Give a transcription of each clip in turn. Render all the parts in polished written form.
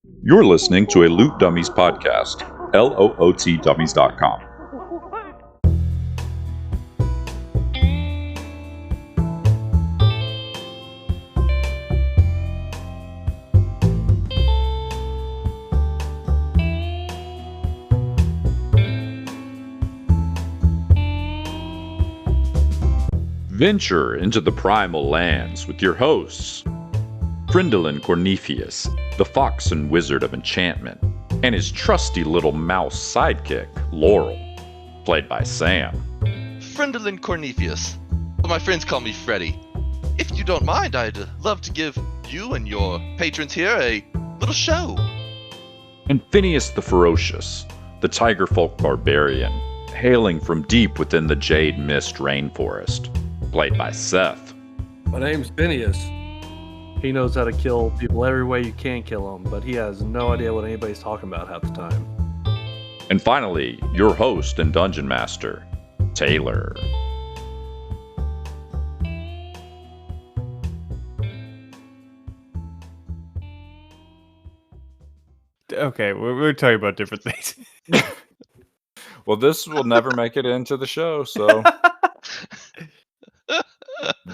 You're listening to a Loot Dummies podcast, lootdummies.com. Venture into the Primal Lands with your hosts, Brindlin Cornephius, the fox and wizard of enchantment, and his trusty little mouse sidekick, Laurel, played by Sam. Friendlin Cornephius, but my friends call me Freddy. If you don't mind, I'd love to give you and your patrons here a little show. And Phineas the Ferocious, the tiger folk barbarian, hailing from deep within the Jade Mist rainforest, played by Seth. My name's Phineas. He knows how to kill people every way you can kill them, but he has no idea what anybody's talking about half the time. And finally, your host and dungeon master, Taylor. Okay, we're talking about different things. Well, this will never make it into the show, so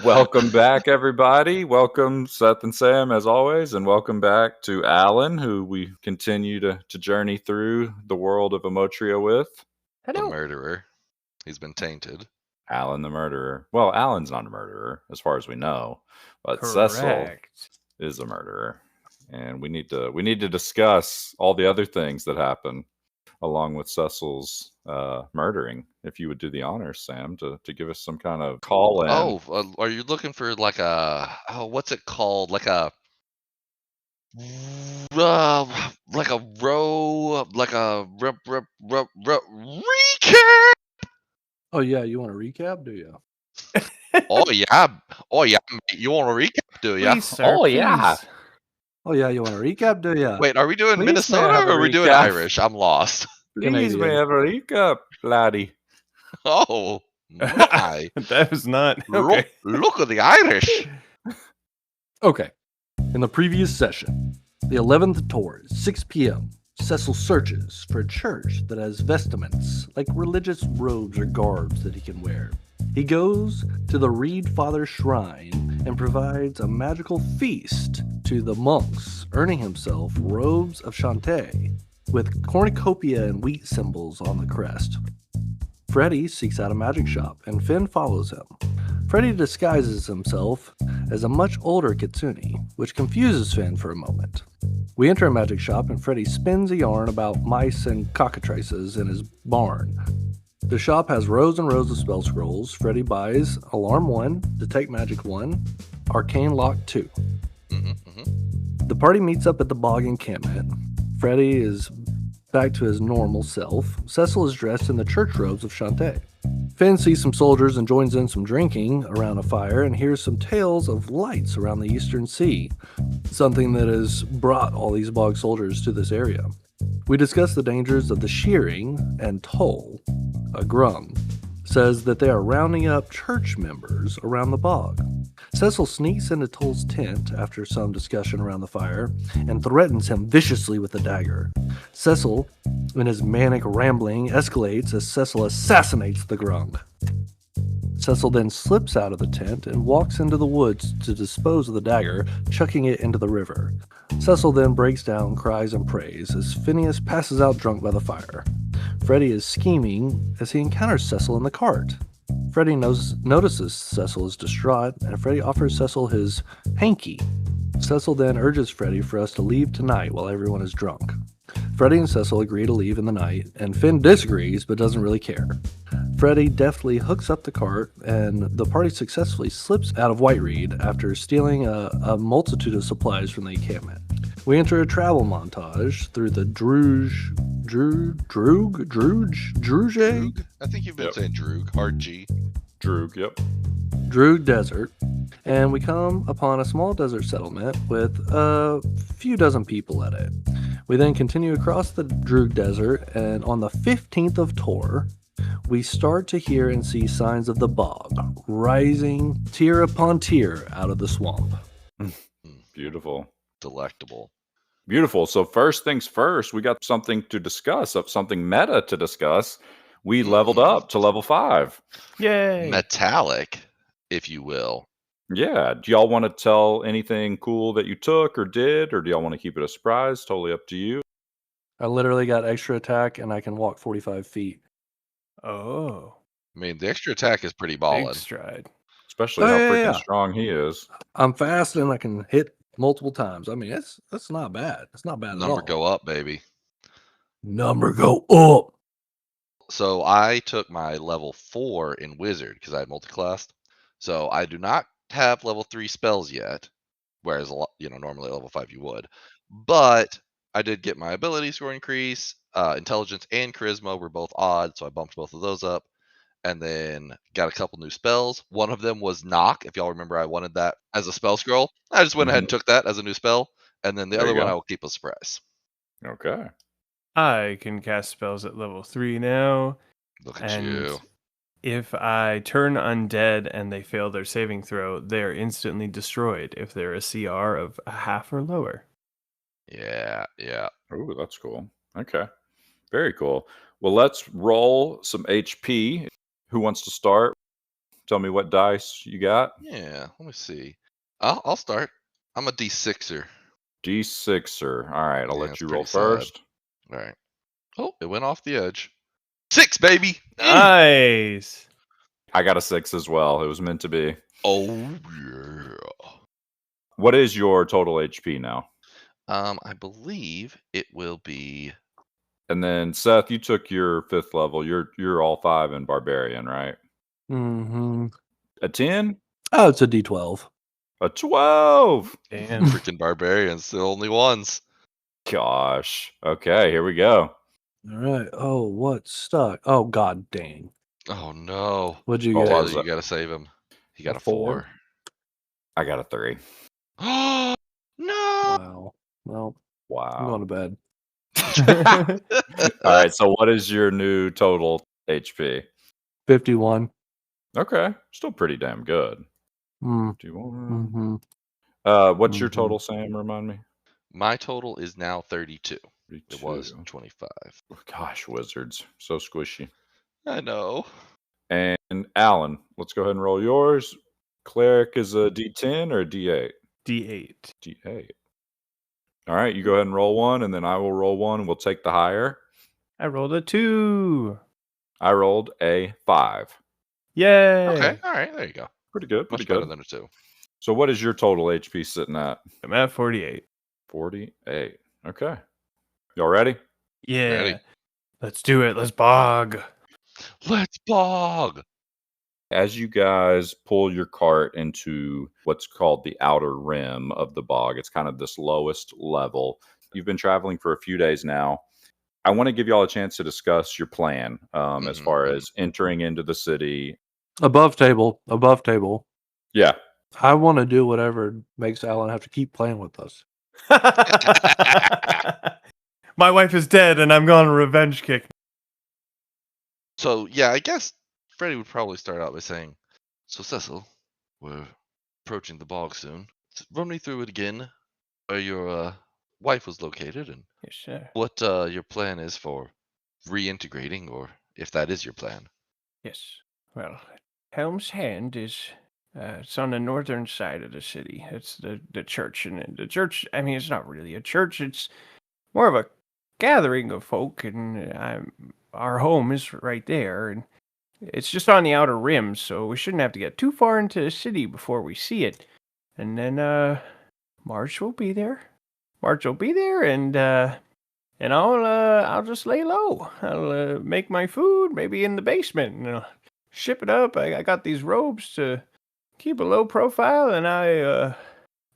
welcome back, everybody. Welcome, Seth and Sam, as always, and welcome back to Alan, who we continue to journey through the world of Emotria with. The murderer. He's been tainted. Alan the murderer. Well, Alan's not a murderer, as far as we know, but Correct. Cecil is a murderer, and we need to discuss all the other things that happen along with Cecil's murdering. If you would do the honors, Sam, to give us some kind of call in. Oh, are you looking for like a what's it called? Like a recap? Oh yeah, you want a recap, do you? Oh yeah, mate. You want a recap, do ya? Please, sir, Oh, yeah. please. Oh yeah, you want a recap, do you? Wait, are we doing Please, Minnesota may I have or a are we doing recap? Irish? I'm lost. Please, may I have a recap, laddie? Oh my! That was not okay. Look at the Irish. Okay. In the previous session, the 11th tour, 6 p.m., Cecil searches for a church that has vestments, like religious robes or garbs that he can wear. He goes to the Reed Father Shrine and provides a magical feast to the monks, earning himself robes of Shantae with cornucopia and wheat symbols on the crest. Freddy seeks out a magic shop, and Finn follows him. Freddy disguises himself as a much older Kitsune, which confuses Finn for a moment. We enter a magic shop, and Freddy spins a yarn about mice and cockatrices in his barn. The shop has rows and rows of spell scrolls. Freddy buys Alarm 1, Detect Magic 1, Arcane Lock 2. The party meets up at the bog encampment. Freddy is back to his normal self. Cecil is dressed in the church robes of Shantae. Finn sees some soldiers and joins in some drinking around a fire and hears some tales of lights around the Eastern Sea, something that has brought all these bog soldiers to this area. We discuss the dangers of the shearing, and Toll, a Grung, says that they are rounding up church members around the bog. Cecil sneaks into Toll's tent after some discussion around the fire and threatens him viciously with a dagger. Cecil, in his manic rambling, escalates as Cecil assassinates the Grung. Cecil then slips out of the tent and walks into the woods to dispose of the dagger, chucking it into the river. Cecil then breaks down, cries, and prays as Phineas passes out drunk by the fire. Freddy is scheming as he encounters Cecil in the cart. Freddy notices Cecil is distraught, and Freddy offers Cecil his hanky. Cecil then urges Freddy for us to leave tonight while everyone is drunk. Freddy and Cecil agree to leave in the night, and Finn disagrees but doesn't really care. Freddy deftly hooks up the cart, and the party successfully slips out of Whitereed after stealing a multitude of supplies from the encampment. We enter a travel montage through the Druge. I think you've been saying Droog. Hard G. Droog, yep. Droog Desert, and we come upon a small desert settlement with a few dozen people at it. We then continue across the Droog Desert, and on the 15th of Tor, we start to hear and see signs of the bog rising tier upon tier out of the swamp. Beautiful. Delectable. Beautiful. So first things first, we got something to discuss, something meta to discuss. We leveled up to level 5. Yay! Metallic, if you will. Yeah. Do y'all want to tell anything cool that you took or did, or do y'all want to keep it a surprise? Totally up to you. I literally got extra attack and I can walk 45 feet. Oh, I mean, the extra attack is pretty big ballin'. stride. Especially Oh, how yeah, freaking yeah. strong he is. I'm fast and I can hit multiple times. I mean, that's not bad. It's not bad at Number all. go up, baby. Number go up. So I took my level 4 in Wizard because I had multiclassed. So I do not have level 3 spells yet, whereas normally at level 5 you would. But I did get my ability score increase. Intelligence and Charisma were both odd, so I bumped both of those up. And then got a couple new spells. One of them was Knock. If y'all remember, I wanted that as a spell scroll. I just went ahead and took that as a new spell. And then the There other you one go. I will keep a surprise. Okay. I can cast spells at level 3 now, Look at and you. if I turn undead and they fail their saving throw, they are instantly destroyed if they're a CR of a half or lower. Yeah. Ooh, that's cool. Okay. Very cool. Well, let's roll some HP. Who wants to start? Tell me what dice you got. Yeah. Let me see. I'll start. I'm a D6er. D6er. All right, I'll Yeah, let it's you roll pretty sad. first. All right. Oh, it went off the edge. 6, baby. Nice. I got a 6 as well. It was meant to be. Oh yeah. What is your total HP now? I believe it will be. And then Seth, you took your 5th level. You're all 5 in Barbarian, right? Mm-hmm. A 10? Oh, it's a D12. A 12. Damn. Freaking barbarians, the only ones. Gosh. Okay, here we go. All right. Oh, what's stuck? Oh, god dang. Oh no. What'd you Oh, get? wow. Taylor, you gotta save him. He got A a 4. I got a 3. Oh no. Wow. Well, I'm going Wow. to bed. All right, so what is your new total HP? 51. Okay, still pretty damn good. Mm. 51. Mm-hmm. What's your total, Sam? Remind me. My total is now 32. 32. It was 25. Gosh, wizards, so squishy. I know. And Alan, let's go ahead and roll yours. Cleric is a D10 or a D8? D8. D8. All right, you go ahead and roll one, and then I will roll one. We'll take the higher. I rolled a 2. I rolled a 5. Yay. Okay. All right. There you go. Pretty good. Pretty Much better good. than a 2. So, what is your total HP sitting at? I'm at 48. 48. Okay. Y'all ready? Yeah. Ready? Let's do it. Let's bog. Let's bog. As you guys pull your cart into what's called the outer rim of the bog, it's kind of this lowest level. You've been traveling for a few days now. I want to give y'all a chance to discuss your plan as far as entering into the city. Above table. Above table. Yeah. I want to do whatever makes Alan have to keep playing with us. My wife is dead and I'm going to revenge kick. So, yeah, I guess Freddy would probably start out by saying, so Cecil, we're approaching the bog soon. Run me through it again, where your wife was located and Yes, sir. what your plan is for reintegrating, or if that is your plan. Yes. Well, Helm's Hand is it's on the northern side of the city. It's the church, and the church. I mean, it's not really a church. It's more of a gathering of folk, and our home is right there, and it's just on the outer rim, so we shouldn't have to get too far into the city before we see it. And then March will be there. March will be there, and I'll just lay low. I'll make my food, maybe in the basement, and ship it up. I got these robes to keep a low profile, and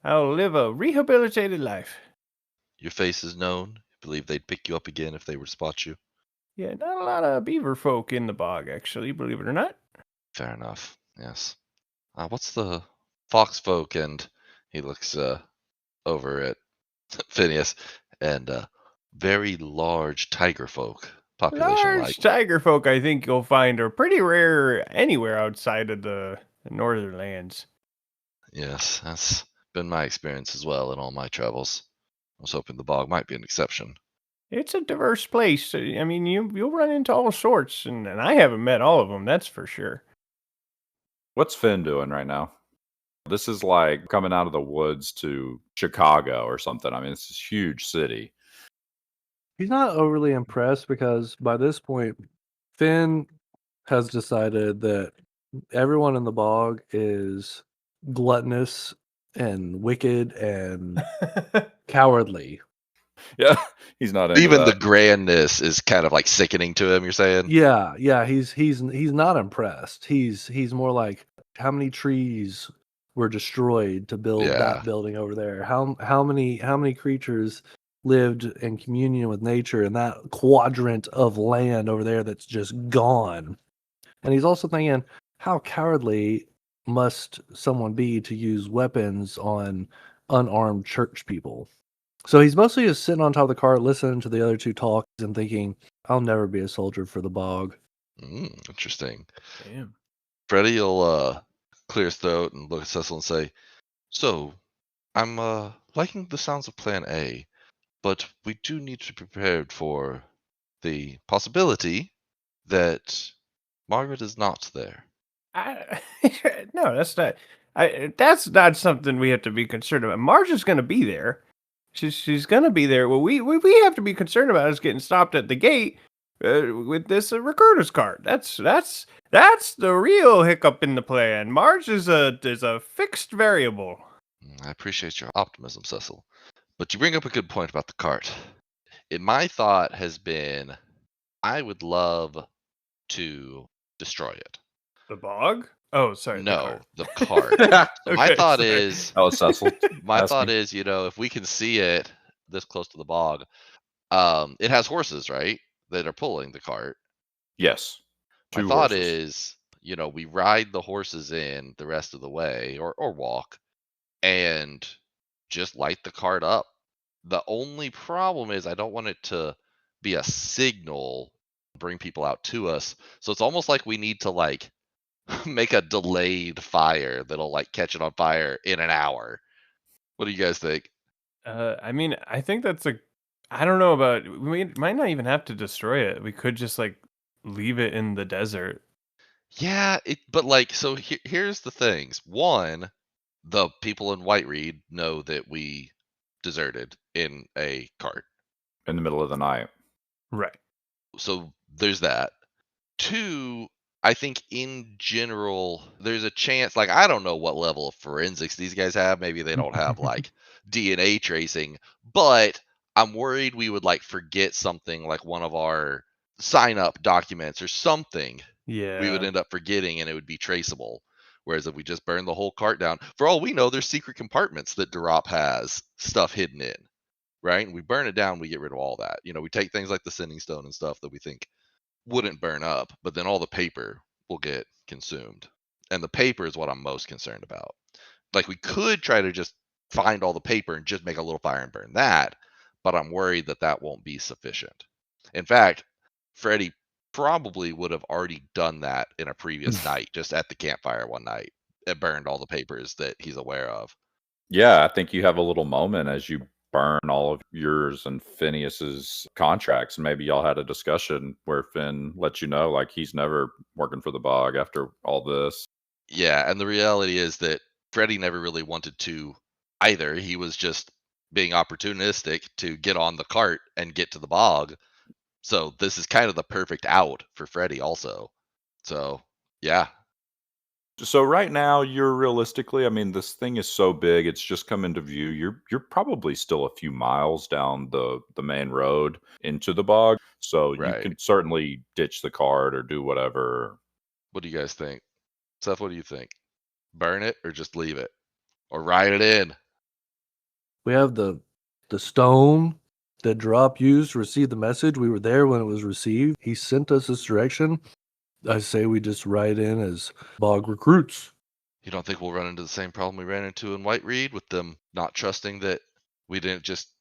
I'll live a rehabilitated life. Your face is known. I believe they'd pick you up again if they were to spot you. Yeah, not a lot of beaver folk in the bog, actually, believe it or not. Fair enough. Yes. What's the fox folk? And he looks over at Phineas, and very large tiger folk. Population Large tiger folk, I think you'll find, are pretty rare anywhere outside of the northern lands. Yes, that's been my experience as well in all my travels. I was hoping the bog might be an exception. It's a diverse place. I mean, you'll run into all sorts, and I haven't met all of them. That's for sure. What's Finn doing right now? This is like coming out of the woods to Chicago or something. I mean, it's this huge city. He's not overly impressed because by this point, Finn has decided that everyone in the bog is gluttonous and wicked and cowardly. Yeah, he's not into Even the that. grandness is kind of like sickening to him, you're saying? Yeah, he's not impressed. He's more like, how many trees were destroyed to build Yeah. that building over there? How many creatures lived in communion with nature in that quadrant of land over there that's just gone? And he's also thinking, how cowardly must someone be to use weapons on unarmed church people? So he's mostly just sitting on top of the cart, listening to the other two talk and thinking, I'll never be a soldier for the bog. Interesting. Damn. Freddy will clear his throat and look at Cecil and say, "So, I'm liking the sounds of Plan A, but we do need to be prepared for the possibility that Margaret is not there." I, no, that's not. That's not something we have to be concerned about. Marge is going to be there. She's going to be there. What we have to be concerned about is getting stopped at the gate with this recruiter's card. That's the real hiccup in the plan. Marge is a fixed variable. I appreciate your optimism, Cecil, but you bring up a good point about the cart. My thought has been, I would love to destroy it. The bog? Oh, sorry. No, the the cart. card. So my Okay, thought sorry. is, That was Cecil. my thought asking. is, if we can see it this close to the bog, it has horses, right, that are pulling the cart. Yes. My Two thought horses. is, we ride the horses in the rest of the way, or walk, and just light the cart up. The only problem is I don't want it to be a signal, bring people out to us. So it's almost like we need to like make a delayed fire that'll like catch it on fire in an hour. What do you guys think? I mean, I think that's a. I don't know about. We might not even have to destroy it. We could just like leave it in the desert. Yeah, but like, so here's the things. One, the people in Whitereed know that we deserted in a cart. In the middle of the night. Right. So there's that. Two, I think in general, there's a chance, like, I don't know what level of forensics these guys have. Maybe they don't have like DNA tracing, but I'm worried we would like forget something like one of our sign up documents or something we would Yeah. end up forgetting and it would be traceable. Whereas if we just burn the whole cart down, for all we know, there's secret compartments that Durop has stuff hidden in, right? And we burn it down, we get rid of all that. We take things like the sending stone and stuff that we think wouldn't burn up, but then all the paper will get consumed. And the paper is what I'm most concerned about. Like, we could try to just find all the paper and just make a little fire and burn that, but I'm worried that that won't be sufficient. In fact, Freddy probably would have already done that in a previous night, just at the campfire one night. It burned all the papers that he's aware of. Yeah, I think you have a little moment as you burn all of yours and Phineas's contracts. And maybe y'all had a discussion where Finn let you know, like, he's never working for the bog after all this. Yeah, and the reality is that Freddy never really wanted to either. He was just being opportunistic to get on the cart and get to the bog. So this is kind of the perfect out for Freddy also. So, yeah. So right now, you're realistically, I mean, this thing is so big, it's just come into view. You're probably still a few miles down the main road into the bog. So you Right. can certainly ditch the cart or do whatever. What do you guys think? Seth, what do you think? Burn it or just leave it? Or ride it in? We have the stone that Drop used to receive the message. We were there when it was received. He sent us this direction. I say we just ride in as bog recruits. You don't think we'll run into the same problem we ran into in Whitereed with them not trusting that we didn't just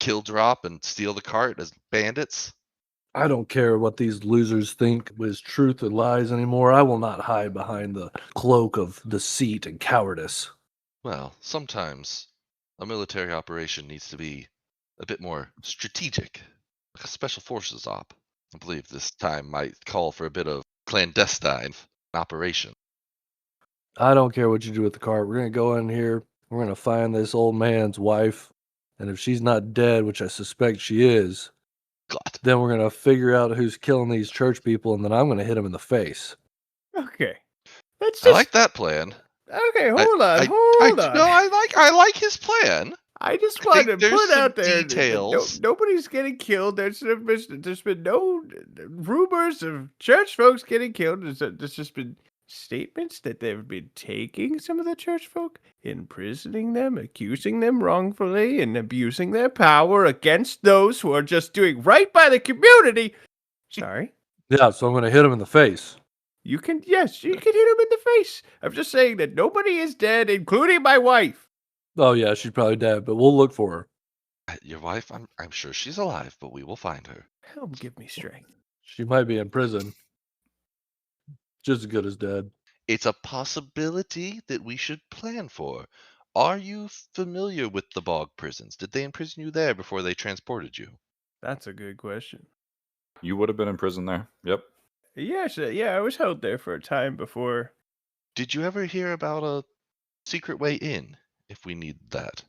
kill Drop and steal the cart as bandits? I don't care what these losers think is truth or lies anymore. I will not hide behind the cloak of deceit and cowardice. Well, sometimes a military operation needs to be a bit more strategic, like a special forces op. I believe this time might call for a bit of clandestine operation. I don't care what you do with the cart. We're gonna go in here. We're gonna find this old man's wife, and if she's not dead, which I suspect she is, God. then we're gonna figure out who's killing these church people, and then I'm gonna hit him in the face. Okay. Let's I like just. that plan. Okay, I, hold on, I, hold on. no, I like his plan. I just I think wanted to there's put some out there that details. nobody's getting killed. There's been no rumors of church folks getting killed. There's just been statements that they've been taking some of the church folk, imprisoning them, accusing them wrongfully, and abusing their power against those who are just doing right by the community. Sorry. Yeah, so I'm gonna hit him in the face. Yes, you can hit him in the face. I'm just saying that nobody is dead, including my wife. Oh yeah, she's probably dead, but we'll look for her. Your wife, I'm sure she's alive, but we will find her. Help give me strength. She might be in prison. Just as good as dead. It's a possibility that we should plan for. Are you familiar with the bog prisons? Did they imprison you there before they transported you? That's a good question. You would have been in prison there. Yep. Yes, I was held there for a time before. Did you ever hear about a secret way in if we need that?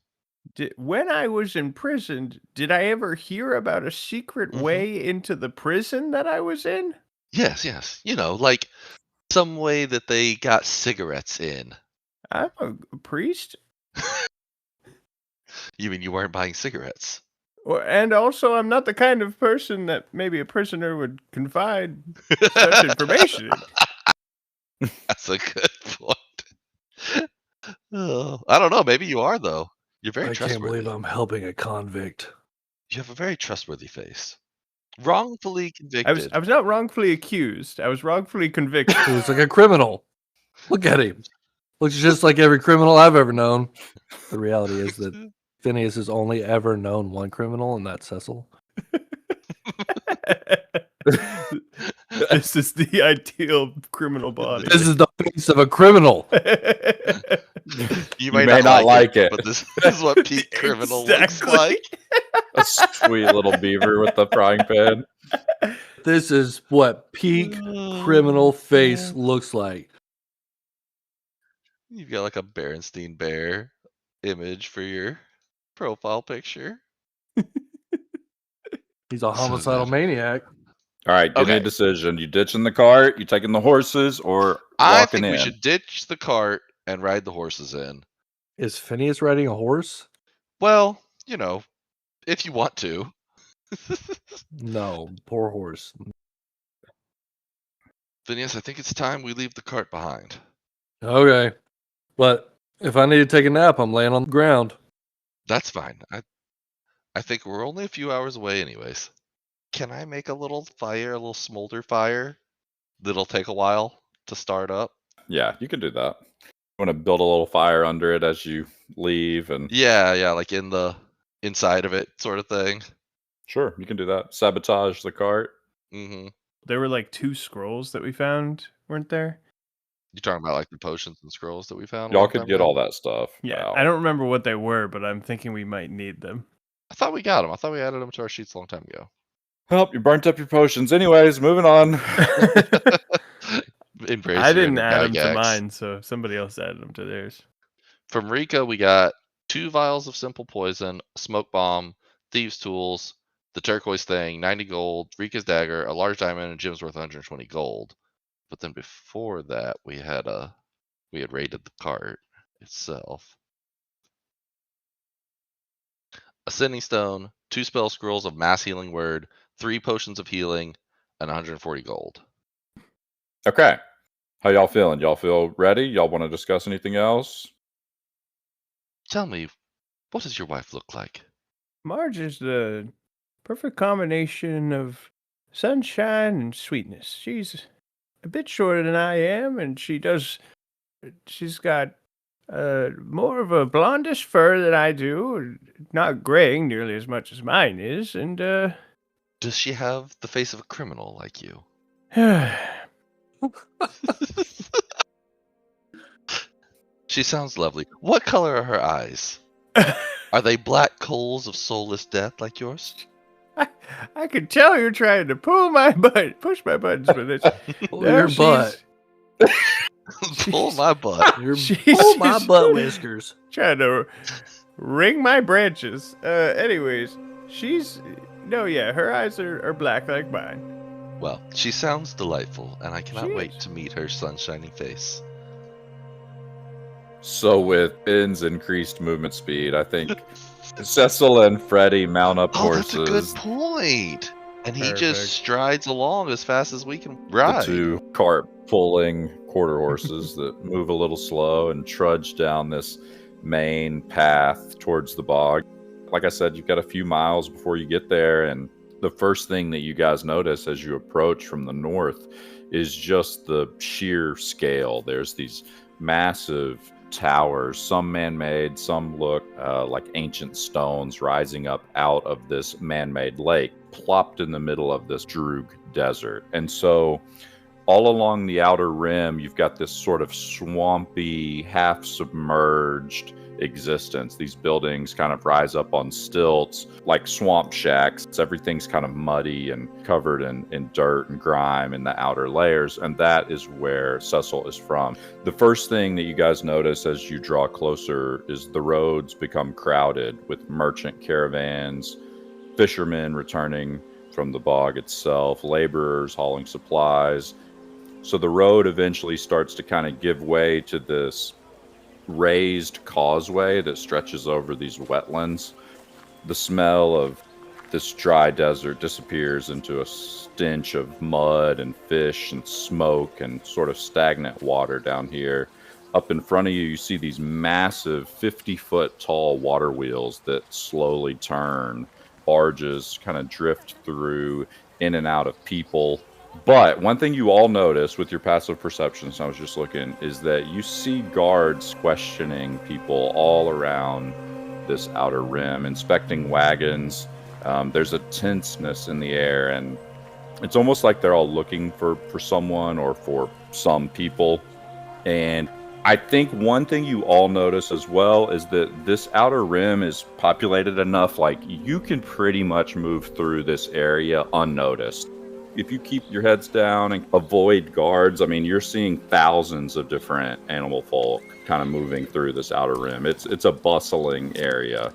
When I was imprisoned, did I ever hear about a secret way into the prison that I was in? Yes. You know, like some way that they got cigarettes in. I'm a priest. You mean you weren't buying cigarettes? And also, I'm not the kind of person that maybe a prisoner would confide such information in. That's a good point. Oh, I don't know. Maybe you are, though. You're very I can't trustworthy. believe I'm helping a convict. You have a very trustworthy face. Wrongfully convicted. I was not wrongfully accused. I was wrongfully convicted. He looks like a criminal. Look at him. Looks just like every criminal I've ever known. The reality is that Phineas has only ever known one criminal, and that's Cecil. This is the ideal criminal body. This is the face of a criminal. You may not like it. but this is what peak criminal looks Exactly. like. A sweet little beaver with the frying pan. This is what peak criminal face looks like. You've got like a Berenstein Bear image for your profile picture. He's a homicidal maniac. All right, give me a Okay. decision. You ditching the cart, you taking the horses, or I walking think in? we should ditch the cart and ride the horses in. Is Phineas riding a horse? Well, you know, if you want to. No, poor horse. Phineas, I think it's time we leave the cart behind. Okay. But if I need to take a nap, I'm laying on the ground. That's fine. I think we're only a few hours away anyways. Can I make a little fire, a little smolder fire that'll take a while to start up? Yeah, you can do that. You want to build a little fire under it as you leave, and Yeah, like in the inside of it sort of thing. sure, you can do that. Sabotage the cart. Mm-hmm. There were like 2 scrolls that we found, weren't there? You talking about like the potions and scrolls that we found? a Y'all long could time get ago? all that stuff. Yeah, out. I don't remember what they were, but I'm thinking we might need them. I thought we got them. I thought we added them to our sheets a long time ago. Well, you burnt up your potions. Anyways, moving on. Embrace I your didn't inner add them to Gygax. mine, so somebody else added them to theirs. From Rika, we got 2 vials of simple poison, a smoke bomb, thieves' tools, the turquoise thing, 90 gold, Rika's dagger, a large diamond, and Jim's worth 120 gold. But then before that, we had raided the cart itself. A sending stone, 2 spell scrolls of mass healing word, 3 potions of healing, and 140 gold. Okay. How y'all feeling? Y'all feel ready? Y'all want to discuss anything else? Tell me, what does your wife look like? Marge is the perfect combination of sunshine and sweetness. She's a bit shorter than I am, and she's got more of a blondish fur than I do, not graying nearly as much as mine is, and Does she have the face of a criminal like you? She sounds lovely. What color are her eyes? Are they black coals of soulless death like yours? I could tell you're trying to push my buttons, but it's Pull your butt. Pull my butt. Pull my butt whiskers. Trying to wring my branches. Anyways, her eyes are black like mine. Well, she sounds delightful, and I cannot wait to meet her sun-shining face. So with Finn's increased movement speed, I think Cecil and Freddy mount up horses. Oh, that's a good point. And he just strides along as fast as we can The ride. 2 cart-pulling quarter horses that move a little slow and trudge down this main path towards the bog. Like I said, you've got a few miles before you get there, and the first thing that you guys notice as you approach from the north is just the sheer scale. There's these massive towers, some man-made, some look like ancient stones rising up out of this man-made lake, plopped in the middle of this Droog desert. And so all along the outer rim, you've got this sort of swampy, half-submerged existence. These buildings kind of rise up on stilts like swamp shacks. Everything's kind of muddy and covered in dirt and grime in the outer layers, and that is where Cecil is from. The first thing that you guys notice as you draw closer is the roads become crowded with merchant caravans, fishermen returning from the bog itself, laborers hauling supplies. So the road eventually starts to kind of give way to this raised causeway that stretches over these wetlands. The smell of this dry desert disappears into a stench of mud and fish and smoke and sort of stagnant water down here. Up in front of you, you see these massive 50-foot tall water wheels that slowly turn. Barges kind of drift through in and out of people. But one thing you all notice with your passive perceptions, I was just looking, is that you see guards questioning people all around this outer rim, inspecting wagons. There's a tenseness in the air, and it's almost like they're all looking for someone or for some people. And I think one thing you all notice as well is that this outer rim is populated enough, like you can pretty much move through this area unnoticed. If you keep your heads down and avoid guards, I mean, you're seeing thousands of different animal folk kind of moving through this outer rim. It's a bustling area,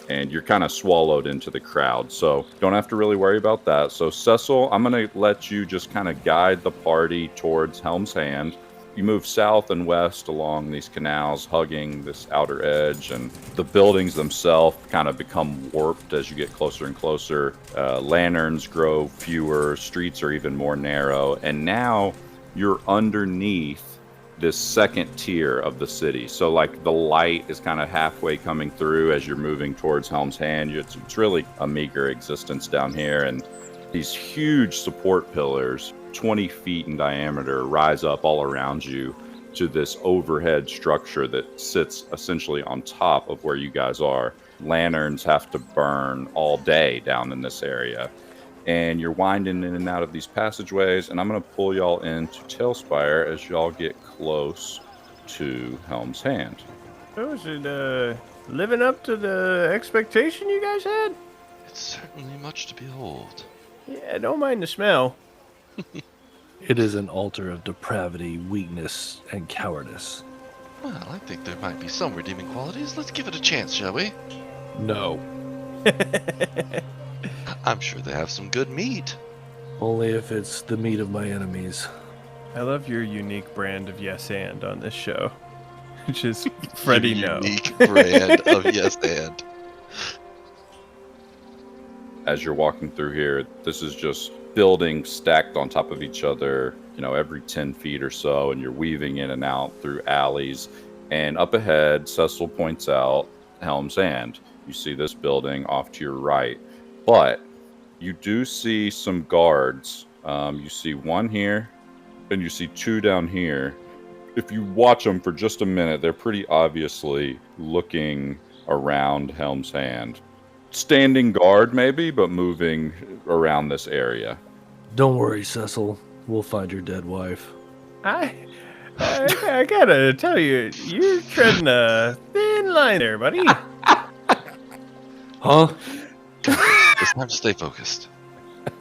and you're kind of swallowed into the crowd. So don't have to really worry about that. So Cecil, I'm going to let you just kind of guide the party towards Helm's Hand. You move south and west along these canals, hugging this outer edge, and the buildings themselves kind of become warped as you get closer and closer. Lanterns grow fewer, streets are even more narrow, and now you're underneath this second tier of the city. So like the light is kind of halfway coming through as you're moving towards Helm's Hand. It's really a meager existence down here, and these huge support pillars, 20 feet in diameter, rise up all around you to this overhead structure that sits essentially on top of where you guys are. Lanterns have to burn all day down in this area. And you're winding in and out of these passageways, and I'm going to pull y'all into Tailspire as y'all get close to Helm's Hand. So is it living up to the expectation you guys had? It's certainly much to behold. Yeah, don't mind the smell. It is an altar of depravity, weakness, and cowardice. Well, I think there might be some redeeming qualities. Let's give it a chance, shall we? No. I'm sure they have some good meat. Only if it's the meat of my enemies. I love your unique brand of yes and on this show. Which is Freddy No. Unique brand of yes and. As you're walking through here, this is just buildings stacked on top of each other, every 10 feet or so, and you're weaving in and out through alleys. And up ahead, Cecil points out Helm's Hand. You see this building off to your right, but you do see some guards. You see one here, and you see two down here. If you watch them for just a minute, they're pretty obviously looking around Helm's Hand. Standing guard maybe, but moving around this area. Don't worry, Cecil. We'll find your dead wife. I gotta tell you, you're treading a thin line there, buddy. Huh? It's time to stay focused.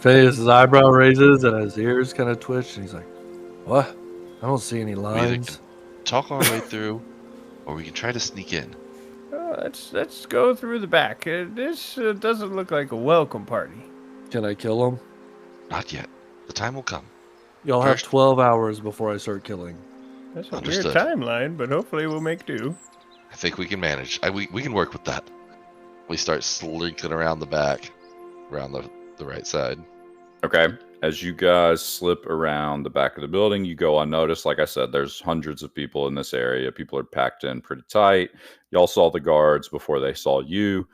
Phineas's eyebrow raises and his ears kind of twitch, and he's like, "What? I don't see any We either lines." can talk our way through, or we can try to sneak in. Let's go through the back. This doesn't look like a welcome party. Can I kill him? Not yet. The time will come. Y'all have First- 12 hours before I start killing. That's a Understood. weird timeline, but hopefully we'll make do. I think we can manage. We can work with that. We start slinking around the back, around the right side. Okay. As you guys slip around the back of the building, you go unnoticed. Like I said, there's hundreds of people in this area. People are packed in pretty tight. Y'all saw the guards before they saw you.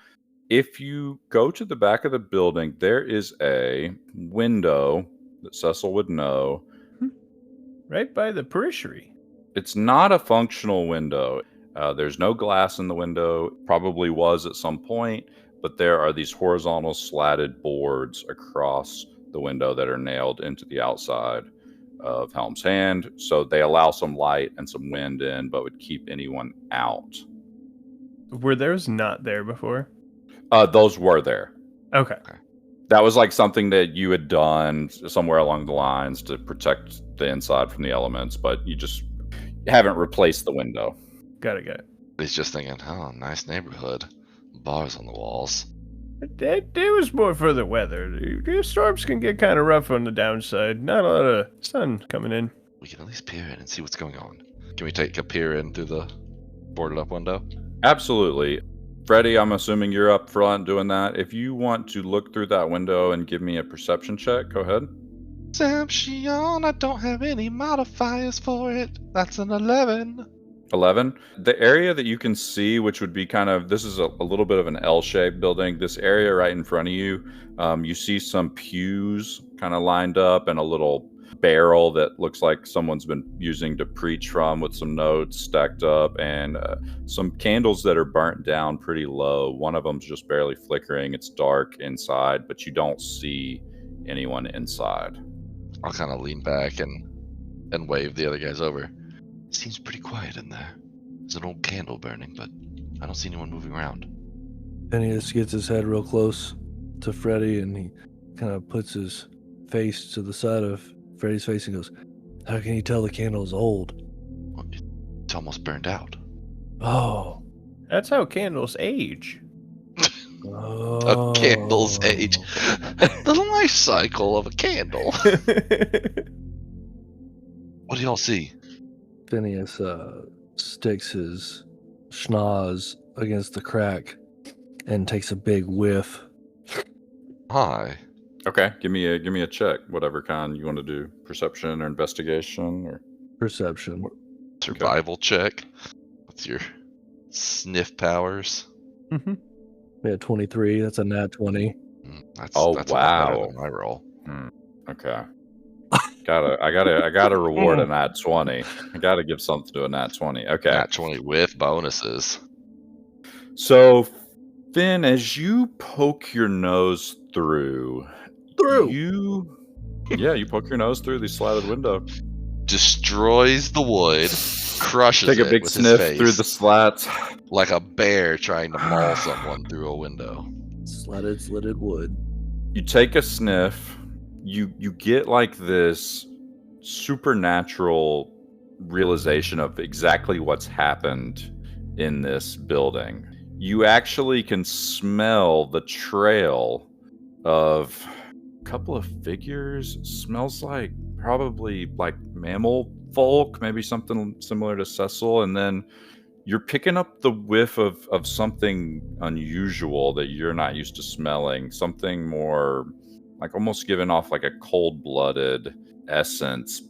If you go to the back of the building, there is a window that Cecil would know. Right by the periphery. It's not a functional window. There's no glass in the window. Probably was at some point, but there are these horizontal slatted boards across the window that are nailed into the outside of Helm's Hand. So they allow some light and some wind in, but would keep anyone out. Were those not there before? Those were there. Okay. That was like something that you had done somewhere along the lines to protect the inside from the elements, but you just haven't replaced the window. Got it. He's just thinking, oh, nice neighborhood. Bars on the walls. It was more for the weather. The storms can get kind of rough on the downside. Not a lot of sun coming in. We can at least peer in and see what's going on. Can we take a peer in through the boarded up window? Absolutely. Freddie, I'm assuming you're up front doing that. If you want to look through that window and give me a perception check, go ahead. Perception, I don't have any modifiers for it. That's an 11. 11. The area that you can see, which would be kind of, this is a little bit of an L-shaped building. This area right in front of you, you see some pews kind of lined up and a little barrel that looks like someone's been using to preach from with some notes stacked up and some candles that are burnt down pretty low. One of them's just barely flickering. It's dark inside, but you don't see anyone inside. I'll kind of lean back and wave the other guys over. Seems pretty quiet in there. There's an old candle burning, but I don't see anyone moving around. Phineas gets his head real close to Freddy, and he kind of puts his face to the side of Freddy's face and goes, "How can you tell the candle's old?" Well, it's almost burned out. Oh. That's how candles age. Oh. A candle's age. The life cycle of a candle. What do y'all see? Phineas sticks his schnoz against the crack and takes a big whiff. Hi. Okay, give me a check, whatever kind you want to do. Perception or investigation or Perception. Survival check. What's your sniff powers? Mm-hmm. We had 23. That's a nat 20. That's Oh, a lot better wow. than my roll. Okay. I gotta reward a nat 20. I gotta give something to a nat 20. Okay. Nat 20 with bonuses. So, Finn, as you poke your nose through, you poke your nose through the slatted window. Destroys the wood, crushes Take a it big with sniff his face, through the slats. like a bear trying to maul someone through a window. Slitted wood. You take a sniff. You get like this supernatural realization of exactly what's happened in this building. You actually can smell the trail of a couple of figures. Smells like probably like mammal folk, maybe something similar to Cecil, and then you're picking up the whiff of something unusual that you're not used to smelling, something more like almost giving off like a cold-blooded essence.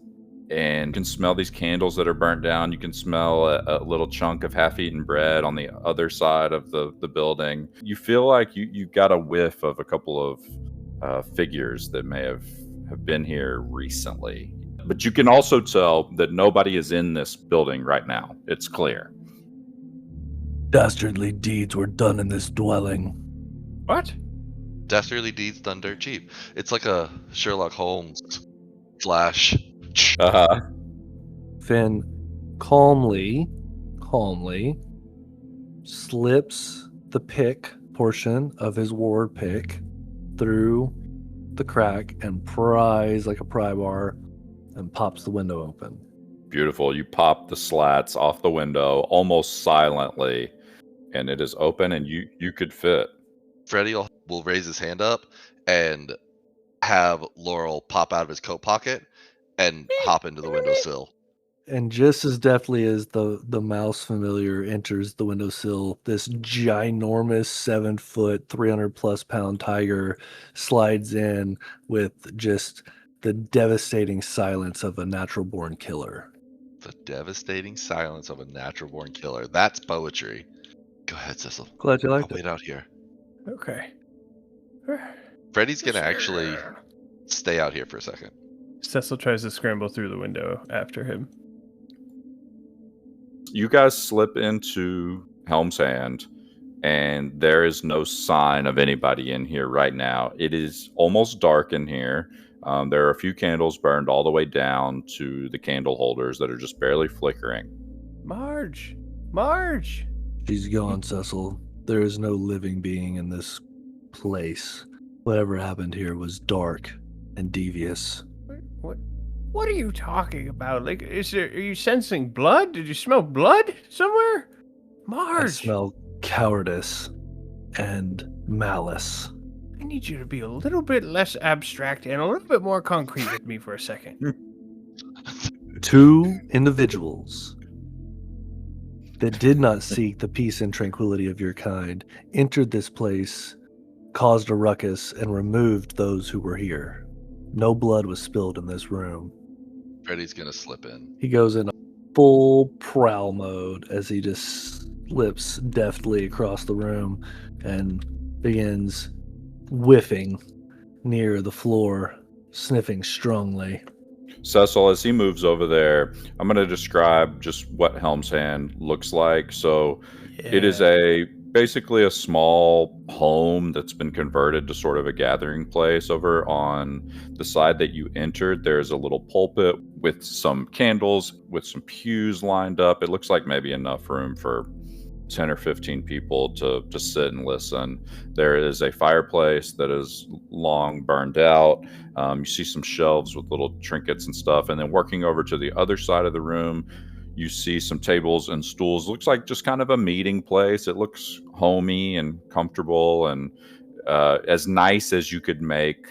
And you can smell these candles that are burnt down. You can smell a little chunk of half-eaten bread on the other side of the building. You feel like you got a whiff of a couple of figures that may have been here recently. But you can also tell that nobody is in this building right now. It's clear. Dastardly deeds were done in this dwelling. What? Dastardly deeds done dirt cheap. It's like a Sherlock Holmes flash. Uh-huh. Finn calmly slips the pick portion of his war pick through the crack and pries like a pry bar and pops the window open. Beautiful. You pop the slats off the window almost silently, and it is open, and you could fit. Freddy will raise his hand up and have Laurel pop out of his coat pocket and hop into the windowsill. And just as deftly as the mouse familiar enters the windowsill, this ginormous 7-foot, 300+ pound tiger slides in with just the devastating silence of a natural born killer. The devastating silence of a natural born killer. That's poetry. Go ahead, Cecil. Glad you I'll liked it. wait out here. Okay. Freddy's gonna actually stay out here for a second. Cecil tries to scramble through the window after him. You guys slip into Helm's Hand, and there is no sign of anybody in here right now. It is almost dark in here. There are a few candles burned all the way down to the candle holders that are just barely flickering. Marge! She's gone, Cecil. There is no living being in this place. Whatever happened here was dark and devious. What are you talking about? Like, are you sensing blood? Did you smell blood somewhere? Marge! I smell cowardice and malice. I need you to be a little bit less abstract and a little bit more concrete with me for a second. 2 individuals that did not seek the peace and tranquility of your kind entered this place, caused a ruckus, and removed those who were here. No blood was spilled in this room. Freddy's gonna slip in. He goes in full prowl mode as he just slips deftly across the room and begins whiffing near the floor, sniffing strongly. Cecil, as he moves over there, I'm going to describe just what Helm's Hand looks like. So it is basically a small home that's been converted to sort of a gathering place. Over on the side that you entered, there's a little pulpit with some candles, with some pews lined up. It looks like maybe enough room for 10 or 15 people to sit and listen. There is a fireplace that is long burned out. You see some shelves with little trinkets and stuff. And then working over to the other side of the room, you see some tables and stools. Looks like just kind of a meeting place. It looks homey and comfortable and as nice as you could make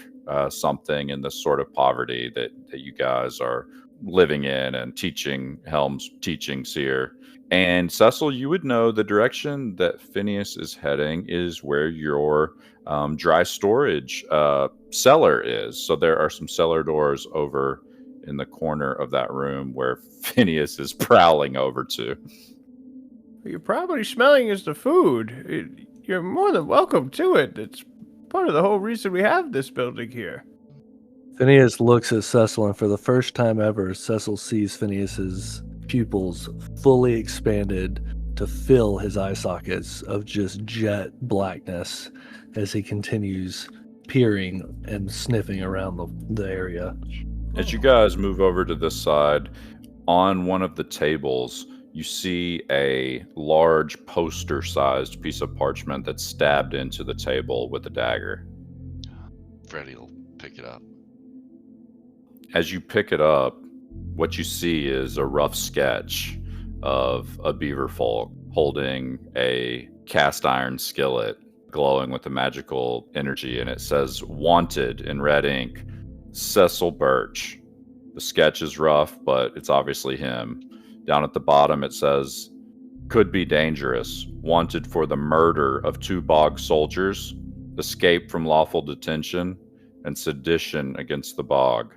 something in this sort of poverty that you guys are living in and teaching Helm's teachings here. And Cecil, you would know the direction that Phineas is heading is where your dry storage cellar is. So there are some cellar doors over in the corner of that room where Phineas is prowling over to. What you're probably smelling is the food. You're more than welcome to it. It's part of the whole reason we have this building here. Phineas looks at Cecil, and for the first time ever, Cecil sees Phineas's pupils fully expanded to fill his eye sockets of just jet blackness as he continues peering and sniffing around the area. As you guys move over to this side, on one of the tables, you see a large poster-sized piece of parchment that's stabbed into the table with a dagger. Freddy will pick it up. As you pick it up, what you see is a rough sketch of a beaver folk holding a cast iron skillet glowing with a magical energy, and it says "Wanted" in red ink, Cecil Birch. The sketch is rough, but it's obviously him. Down at the bottom it says, "Could be dangerous. Wanted for the murder of 2 bog soldiers, escape from lawful detention, and sedition against the bog.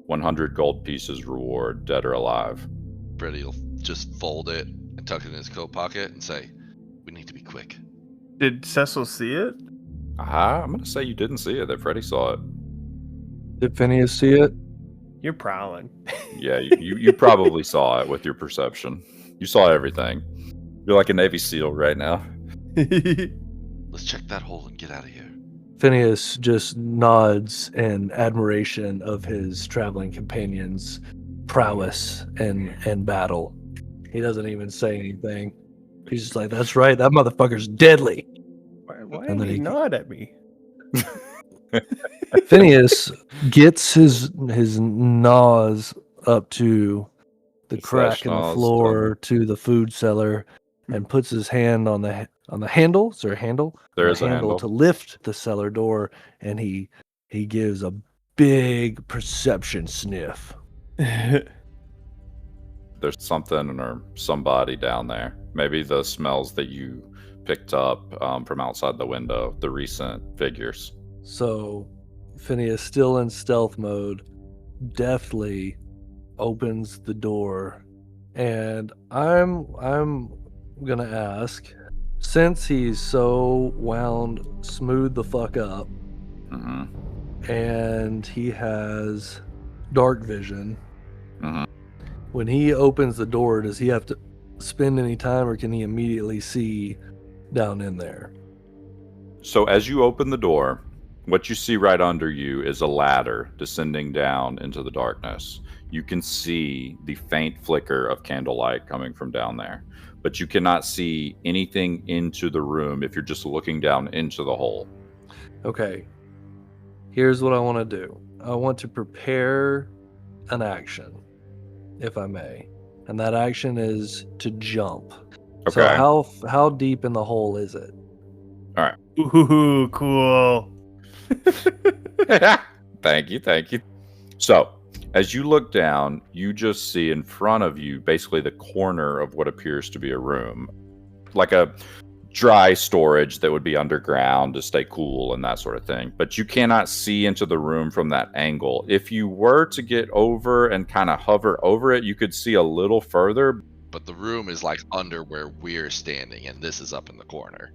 100 gold pieces reward, dead or alive." Freddy will just fold it and tuck it in his coat pocket and say, "We need to be quick." Did Cecil see it? I'm going to say you didn't see it, that Freddy saw it. Did Phineas see it? You're prowling. Yeah, you probably saw it with your perception. You saw everything. You're like a Navy SEAL right now. Let's check that hole and get out of here. Phineas just nods in admiration of his traveling companion's prowess and battle. He doesn't even say anything. He's just like, "That's right, that motherfucker's deadly." Why And did then he he- nod at me? Phineas gets his nose up to the His crack flesh in the nose floor to the food cellar and puts his hand on the handle. Is there a handle? There On is the a handle. to lift the cellar door, and he gives a big perception sniff. There's something or somebody down there. Maybe the smells that you picked up from outside the window, the recent figures. So Phineas, still in stealth mode, deftly opens the door, and I'm gonna ask, since he's so wound smooth the fuck up, Mm-hmm. and he has dark vision, Mm-hmm. when he opens the door, does he have to spend any time, or can he immediately see down in there? So as you open the door, what you see right under you is a ladder descending down into the darkness. You can see the faint flicker of candlelight coming from down there, but you cannot see anything into the room if you're just looking down into the hole. Okay, here's what I want to do. I want to prepare an action, if I may, and that action is to jump. So Okay. how deep in the hole is it? Ooh, cool. Thank you. So, as you look down, you just see in front of you basically the corner of what appears to be a room, like a dry storage that would be underground to stay cool and that sort of thing. But you cannot see into the room from that angle. If you were to get over and kind of hover over it, you could see a little further. But the room is like under where we're standing, and this is up in the corner.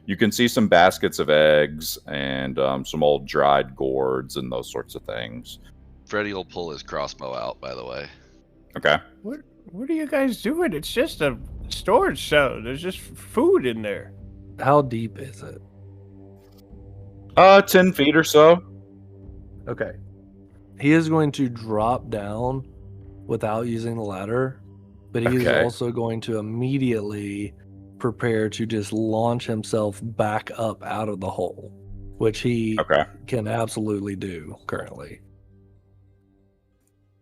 You can see some baskets of eggs and some old dried gourds and those sorts of things. Freddy will pull his crossbow out, by the way. Okay. What are you guys doing? It's just a storage cell. There's just food in there. How deep is it? 10 feet or so. Okay. He is going to drop down without using the ladder, but he is Okay. also going to immediately prepare to just launch himself back up out of the hole, which he Okay. can absolutely do currently.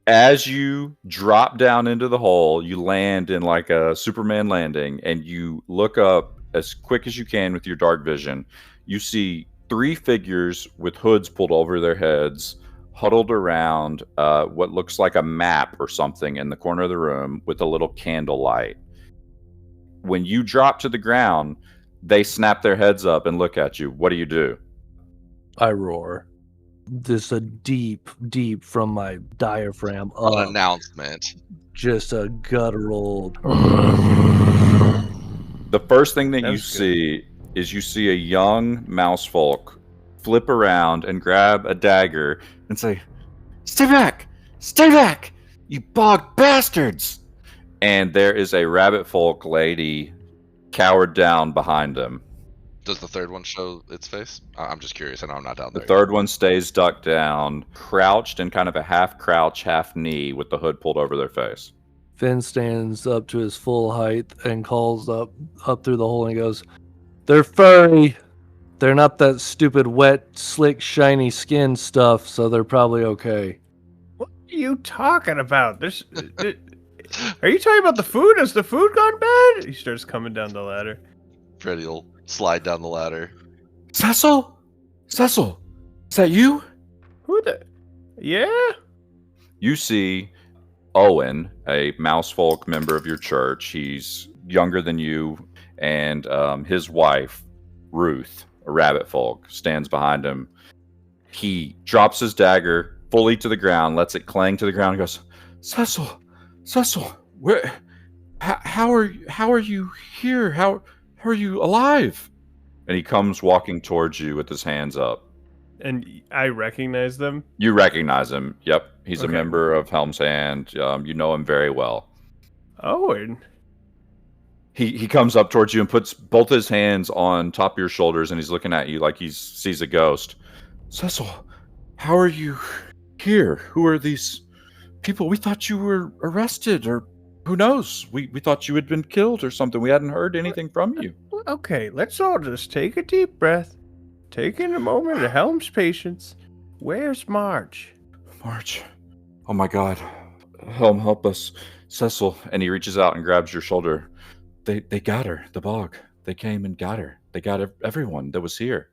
As you drop down into the hole, you land in like a Superman landing, and you look up as quick as you can with your dark vision. You see 3 figures with hoods pulled over their heads, huddled around what looks like a map or something in the corner of the room with a little candlelight. When you drop to the ground, they snap their heads up and look at you. What do? I roar. Just a deep from my diaphragm An up, announcement. just a guttural. The first thing that you That's good. see is you see a young mouse folk flip around and grab a dagger and say, "Stay back! Stay back! You bog bastards!" And there is a rabbit folk lady cowered down behind him. Does the third one show its face? I'm just curious. I know I'm not down The there. third one stays ducked down, crouched in kind of a half crouch, half knee with the hood pulled over their face. Finn stands up to his full height and calls up through the hole and he goes, "They're furry. They're not that stupid wet, slick, shiny skin stuff, so they're probably okay." What are you talking about? Are you talking about the food? Has the food gone bad? He starts coming down the ladder. Freddy will slide down the ladder. Cecil? Cecil? Is that you? Who the? Yeah? You see Owen, a mousefolk member of your church. He's younger than you, and his wife, Ruth, a rabbit folk, stands behind him. He drops his dagger fully to the ground, lets it clang to the ground, and goes, Cecil, where? How are you here? How are you alive? And he comes walking towards you with his hands up. And I recognize them. You recognize him. Yep. He's a Okay. member of Helm's Hand. You know him very well. Owen. He comes up towards you and puts both his hands on top of your shoulders, and he's looking at you like he sees a ghost. Cecil, how are you here? Who are these people? We thought you were arrested, or who knows? We thought you had been killed or something. We hadn't heard anything from you. Okay, let's all just take a deep breath. Taking a moment to Helm's patience. Where's Marge? Marge. Oh my god. Help us. Cecil. And he reaches out and grabs your shoulder. They got her, the bog. They came and got her. They got everyone that was here.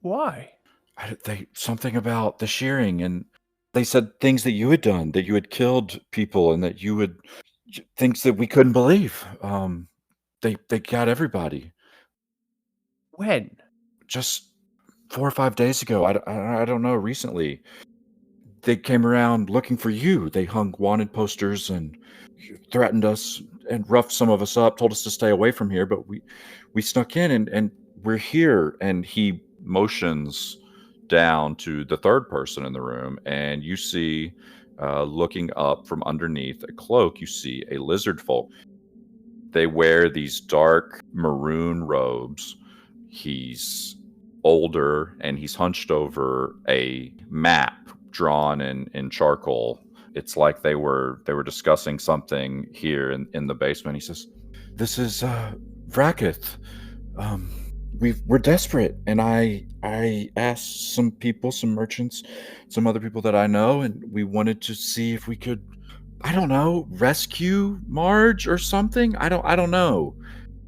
Why? Something about the shearing, and they said things that you had done, that you had killed people, and that you had things that we couldn't believe. They got everybody. When? Just 4 or 5 days ago. I don't know. Recently, they came around looking for you. They hung wanted posters and threatened us and roughed some of us up. Told us to stay away from here, but we snuck in and we're here. And he motions down to the third person in the room, and you see, looking up from underneath a cloak, you see a lizard folk. They wear these dark maroon robes. He's older, and he's hunched over a map drawn in charcoal. It's like they were discussing something here in the basement. He says, "This is Vracketh. We're desperate, and I asked some people, some merchants, some other people that I know, and we wanted to see if we could, I don't know, rescue Marge or something. I don't know."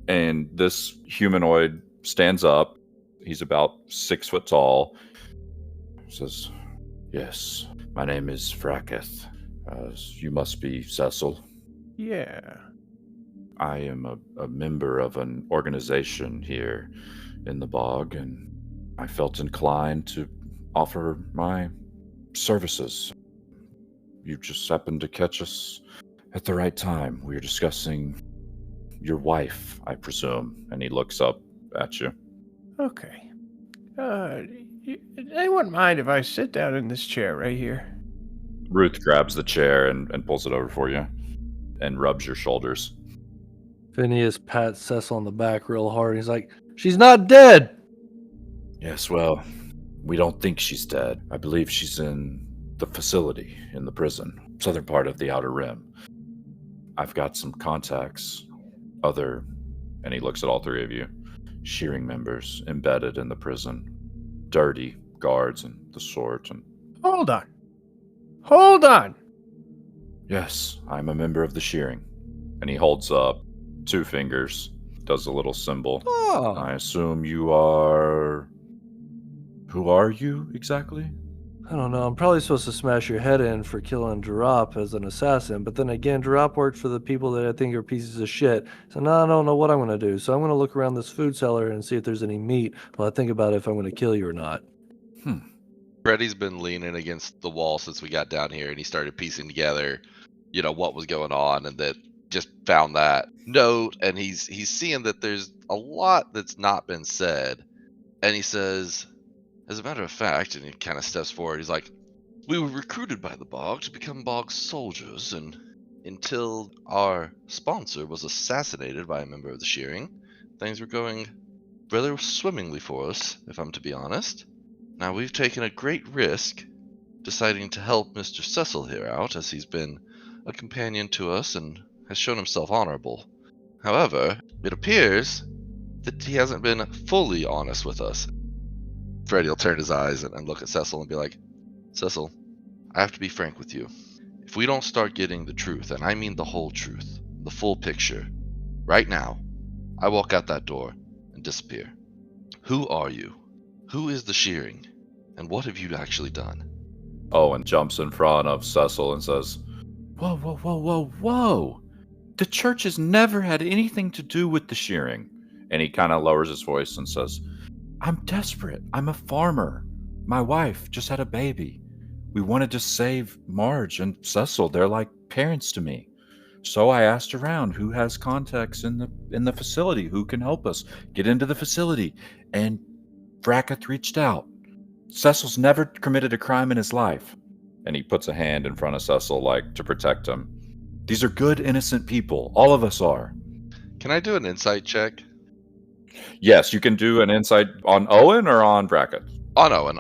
And this humanoid stands up. He's about 6 foot tall. He says, "Yes, my name is Vracketh. You must be Cecil. Yeah. I am a member of an organization here in the bog, and I felt inclined to offer my services. You just happened to catch us at the right time. We were discussing your wife, I presume." And he looks up at you. Okay. Anyone mind if I sit down in this chair right here? Ruth grabs the chair and pulls it over for you and rubs your shoulders. Phineas pats Cecil on the back real hard. He's like, "She's not dead!" "Yes, well, we don't think she's dead. I believe she's in the facility, in the prison, southern part of the Outer Rim. I've got some contacts, and he looks at all three of you, shearing members embedded in the prison, dirty guards and the sort, and..." Hold on! "Yes, I'm a member of the shearing." And he holds up 2 fingers, does a little symbol. Oh. "I assume you are... Who are you exactly?" I don't know. I'm probably supposed to smash your head in for killing Drop as an assassin, but then again, Drop worked for the people that I think are pieces of shit. So now I don't know what I'm going to do. So I'm going to look around this food cellar and see if there's any meat while I think about if I'm going to kill you or not. Freddy's been leaning against the wall since we got down here, and he started piecing together, what was going on, and that just found that note, and he's seeing that there's a lot that's not been said, and he says, "As a matter of fact," and he kind of steps forward, he's like, "We were recruited by the Bog to become Bog soldiers, and until our sponsor was assassinated by a member of the shearing, things were going rather swimmingly for us, if I'm to be honest. Now, we've taken a great risk deciding to help Mr. Cecil here out, as he's been a companion to us and has shown himself honorable. However, it appears that he hasn't been fully honest with us." Freddy will turn his eyes and look at Cecil and be like, "Cecil, I have to be frank with you. If we don't start getting the truth, and I mean the whole truth, the full picture, right now, I walk out that door and disappear. Who are you? Who is the shearing? And what have you actually done?" Owen jumps in front of Cecil and says, Whoa. The church has never had anything to do with the shearing." And he kind of lowers his voice and says, "I'm desperate. I'm a farmer. My wife just had a baby. We wanted to save Marge and Cecil. They're like parents to me. So I asked around who has contacts in the facility, who can help us get into the facility. And Vracketh reached out. Cecil's never committed a crime in his life." And he puts a hand in front of Cecil, like, to protect him. "These are good, innocent people. All of us are." Can I do an insight check? Yes, you can do an insight on Owen or on Vracketh? On Owen.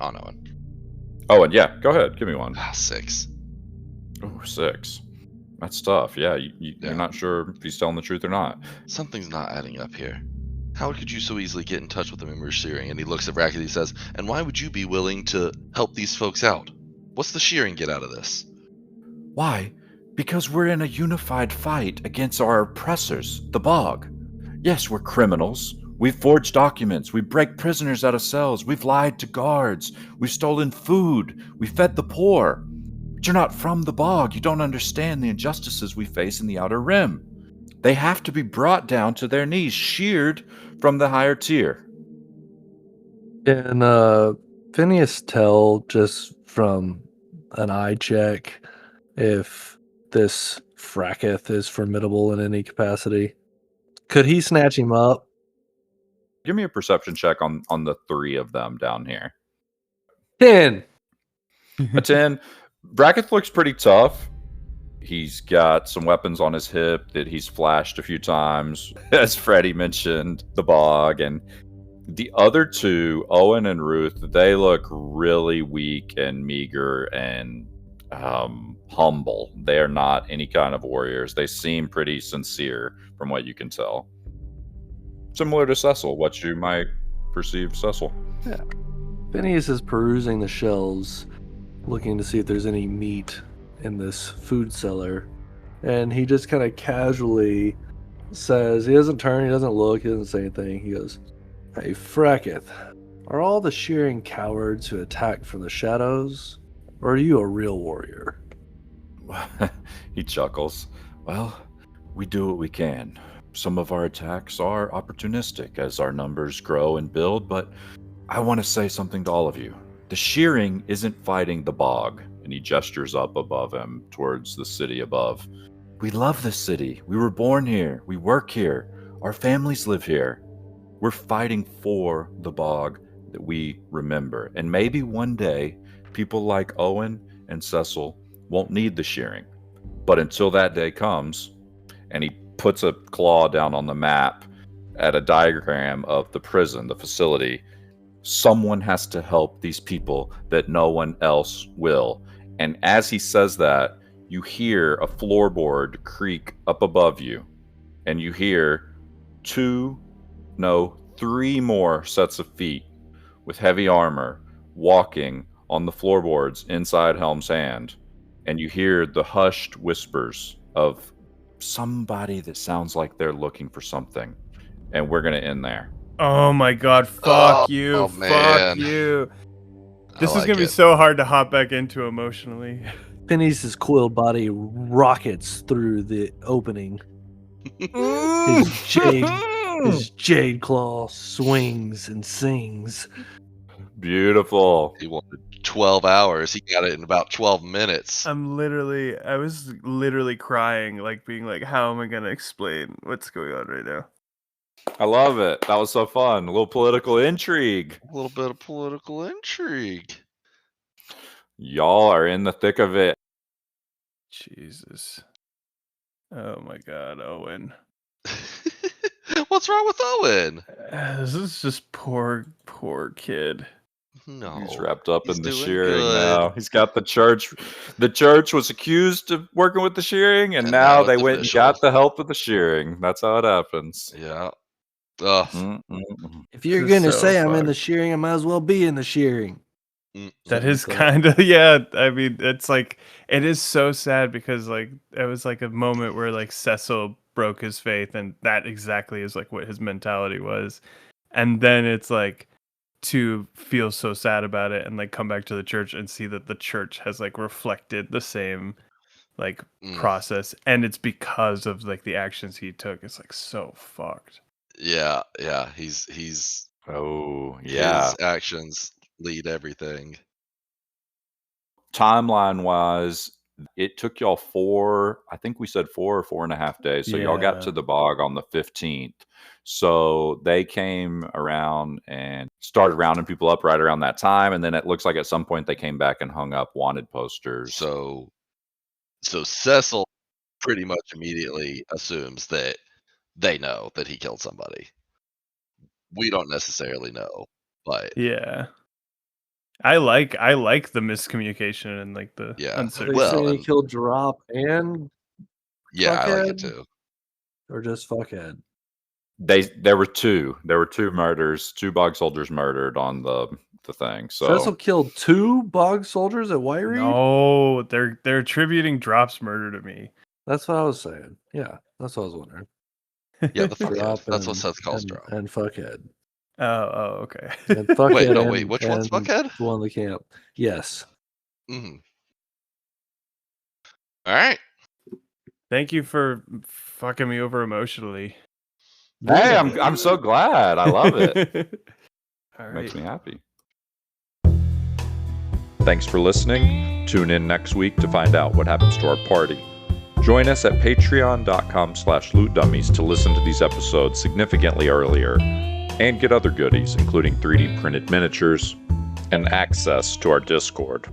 Owen, yeah, go ahead. Give me one. 6. Oh, 6. That's tough. Yeah, you're Yeah. not sure if he's telling the truth or not. Something's not adding up here. How could you so easily get in touch with the member Shearing? And he looks at Racket and he says, and why would you be willing to help these folks out? What's the Shearing get out of this? Why? Because we're in a unified fight against our oppressors, the Bog. Yes, we're criminals. We've forged documents. We break prisoners out of cells. We've lied to guards. We've stolen food. We fed the poor. But you're not from the Bog. You don't understand the injustices we face in the Outer Rim. They have to be brought down to their knees, sheared from the higher tier. Can Phineas tell just from an eye check if this Fracketh is formidable in any capacity? Could he snatch him up? Give me a perception check on the three of them down here. 10. A 10. Brackett looks pretty tough. He's got some weapons on his hip that he's flashed a few times. As Freddie mentioned, the Bog. And the other two, Owen and Ruth, they look really weak and meager and humble. They are not any kind of warriors. They seem pretty sincere from what you can tell. Similar to Cecil, what you might perceive Cecil. Yeah. Phineas is perusing the shelves, looking to see if there's any meat in this food cellar. And he just kind of casually says, he doesn't turn, he doesn't look, he doesn't say anything. He goes, "Hey, Fracketh, are all the Shearing cowards who attack from the shadows? Or are you a real warrior?" He chuckles. Well, we do what we can. Some of our attacks are opportunistic as our numbers grow and build, but I want to say something to all of you. The Shearing isn't fighting the Bog, and he gestures up above him towards the city above. We love this city. We were born here. We work here. Our families live here. We're fighting for the Bog that we remember. And maybe one day, people like Owen and Cecil won't need the Shearing. But until that day comes, and he puts a claw down on the map at a diagram of the prison, the facility, someone has to help these people that no one else will. And as he says that, you hear a floorboard creak up above you, and you hear three more sets of feet with heavy armor walking on the floorboards inside Helm's Hand. And you hear the hushed whispers of somebody that sounds like they're looking for something. And we're going to end there. Oh my god, fuck you. man. Fuck you. This is like going to be it. so hard to hop back into emotionally. Phineas's coiled body rockets through the opening. His jade claw swings and sings. Beautiful. He wanted 12 hours. He got it in about 12 minutes. I was literally crying, like being like, how am I going to explain what's going on right now? I love it. That was so fun. A little political intrigue. A little bit of political intrigue. Y'all are in the thick of it. Jesus. Oh my god, Owen. What's wrong with Owen? This is just poor kid. No. He's wrapped up he's in the doing shearing good. now. He's got the church. The church was accused of working with the shearing, and now it's they went official. and got the help of the shearing. That's how it happens. Yeah. Ugh. If you're This going to is so say I'm in the fucked. shearing, I might as well be in the shearing. That is kind of, yeah. I mean, it's like, it is so sad because like it was like a moment where like Cecil broke his faith, and that exactly is like what his mentality was. And then it's like to feel so sad about it and like come back to the church and see that the church has like reflected the same like process, and it's because of like the actions he took. It's like so fucked. Yeah. He's Oh, yeah. his actions lead everything. Timeline wise, it took y'all 4 or 4.5 days. So y'all got Yeah. to the Bog on the 15th. So they came around and started rounding people up right around that time. And then it looks like at some point they came back and hung up wanted posters. So Cecil pretty much immediately assumes that they know that he killed somebody. We don't necessarily know, but Yeah. I like the miscommunication and like the Yeah. Are they uncertainty. Well, saying he and- killed Drop and yeah, I like it Fuckhead? too. Or just Fuckhead? There were two. There were two murders. 2 bog soldiers murdered on the thing. So Cecil killed 2 bog soldiers at White Reed? No, they're attributing Drop's murder to me. That's what I was saying. Yeah, that's what I was wondering. Yeah, the fuckhead. Drop That's what and- Seth calls and, Drop. And fuckhead. Oh, okay. And fuckhead Wait, which one's fuckhead? The one in the camp. Yes. Mm-hmm. All right. Thank you for fucking me over emotionally. hey, I'm so glad. I love it. All right. Makes me happy. Thanks for listening. Tune in next week to find out what happens to our party. Join us at patreon.com/lootdummies to listen to these episodes significantly earlier and get other goodies, including 3D printed miniatures and access to our Discord.